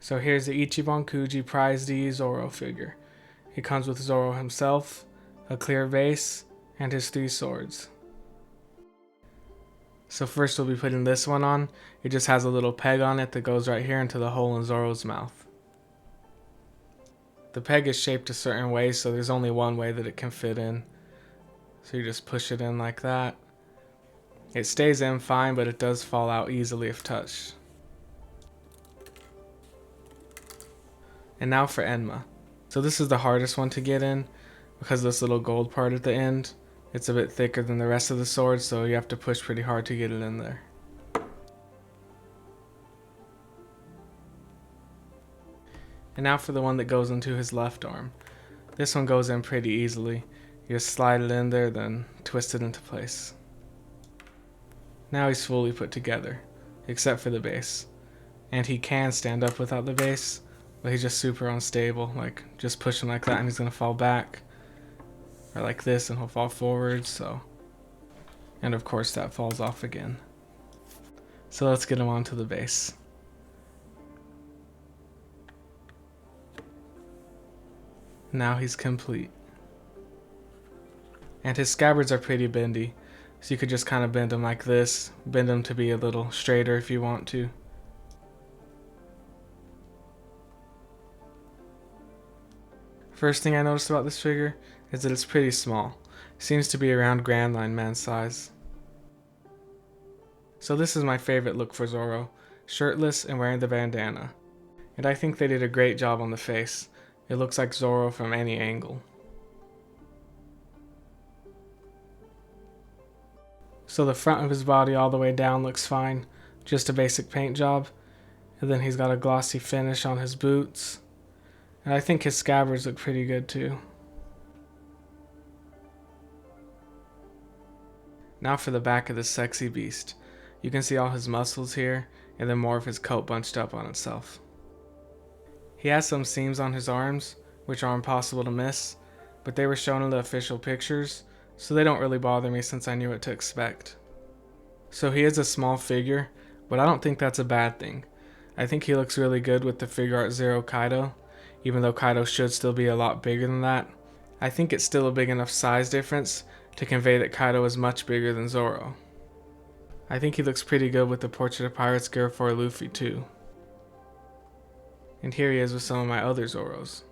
So here's the Ichiban Kuji Prize D Zoro figure. He comes with Zoro himself, a clear base, and his 3 swords. So first we'll be putting this one on. It just has a little peg on it that goes right here into the hole in Zoro's mouth. The peg is shaped a certain way, so there's only one way that it can fit in. So you just push it in like that. It stays in fine, but it does fall out easily if touched. And now for Enma. So this is the hardest one to get in because of this little gold part at the end. It's a bit thicker than the rest of the sword, so you have to push pretty hard to get it in there. And now for the one that goes into his left arm. This one goes in pretty easily. You just slide it in there, then twist it into place. Now he's fully put together, except for the base. And he can stand up without the base, but he's just super unstable. Like, just push him like that and he's gonna fall back. Or like this and he'll fall forward, so. And of course that falls off again. So let's get him onto the base. Now he's complete. And his scabbards are pretty bendy, so you could just kind of bend them like this, bend them to be a little straighter if you want to. First thing I noticed about this figure is that it's pretty small. Seems to be around Grand Line man size. So this is my favorite look for Zoro, shirtless and wearing the bandana. And I think they did a great job on the face. It looks like Zoro from any angle. So the front of his body all the way down looks fine, just a basic paint job. And then he's got a glossy finish on his boots. And I think his scabbards look pretty good too. Now for the back of this sexy beast. You can see all his muscles here, and then more of his coat bunched up on itself. He has some seams on his arms, which are impossible to miss, but they were shown in the official pictures, so they don't really bother me since I knew what to expect. So he is a small figure, but I don't think that's a bad thing. I think he looks really good with the Figure Art Zero Kaido, even though Kaido should still be a lot bigger than that. I think it's still a big enough size difference to convey that Kaido is much bigger than Zoro. I think he looks pretty good with the Portrait of Pirates gear for Luffy too. And here he is with some of my other Zoros.